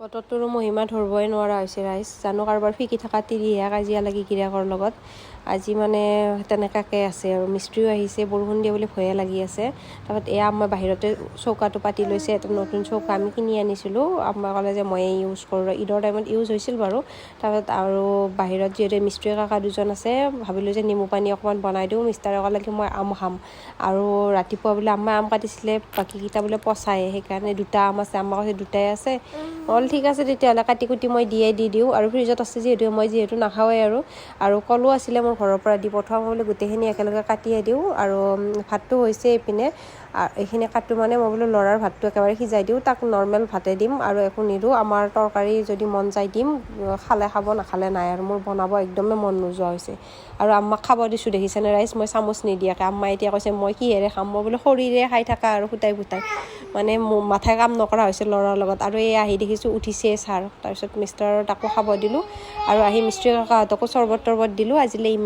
বতৰটোৰো মহিমা ধৰিবই নোৱাৰা হৈছে ৰাইজ। জানো কাৰোবাৰ ফিকি থকা তিৰিহে কাজিয়া লাগি গিৰাকৰ লগত। আজি মানে তেনেকুৱাকৈ আছে আৰু মিস্ত্ৰীও আহিছে, বৰষুণ দিয়ে বুলি ভয়ে লাগি আছে। তাৰপিছত এয়া মই বাহিৰতে চৌকাটো পাতি লৈছে, এটা নতুন চৌকা আমি কিনি আনিছিলোঁ। আম্মাই ক'লে যে ময়ে ইউজ কৰোঁ, ঈদৰ টাইমত ইউজ হৈছিল বাৰু। তাৰপিছত আৰু বাহিৰত যিহেতু মিস্ত্ৰী কাকা দুজন আছে, ভাবিলোঁ যে নেমু পানী অকণমান বনাই দিওঁ। মিষ্টাৰে ক'লে কি মই আম খাম, আৰু ৰাতিপুৱা বোলে আম্মাই আম কাটিছিলে, বাকীকেইটা বোলে পচাই, সেইকাৰণে দুটা আম আছে। আম্মা কৈছে দুটাই আছে, হ'ল ঠিক আছে তেতিয়াহ'লে কাটি কুটি মই দি দিওঁ। আৰু ফ্ৰিজত আছে যিহেতু নাখাওঁৱেই আৰু কলো আছিলে মোৰ ঘৰৰ পৰা দি পঠাওঁ বোলে, গোটেইখিনি একেলগে কাটিয়ে দিওঁ। আৰু ভাতটো হৈছে এইপিনে, এইখিনি কাটো মানে মই বোলো ল'ৰাৰ ভাতটো একেবাৰে সিজাই দিওঁ, তাক নৰ্মেল ভাতে দিম আৰু একো নিদিওঁ। আমাৰ তৰকাৰী যদি মন যায় দিম, খালে খাব, নাখালে নাই। আৰু মোৰ বনাব একদমেই মন নোযোৱা হৈছে। আৰু আম্মাক খাব দিছোঁ, দেখিছেনে ৰাইজ, মই চামুচ নিদিয়াকৈ। আম্মাই এতিয়া কৈছে মই কিহেৰে খাম, মই বোলো খৰিৰে খাই থাকা আৰু ফুটাই মানে মাথাই কাম নকৰা হৈছে ল'ৰাৰ লগত। আৰু এই আহি দেখিছোঁ উঠিছে ছাৰ, তাৰপিছত মিষ্টাৰৰ তাকো খাব দিলোঁ, আৰু আহি মিস্ত্ৰী কাকাহঁতকো চৰ্বত তৰ্বত দিলোঁ। আজিলৈ ইমান।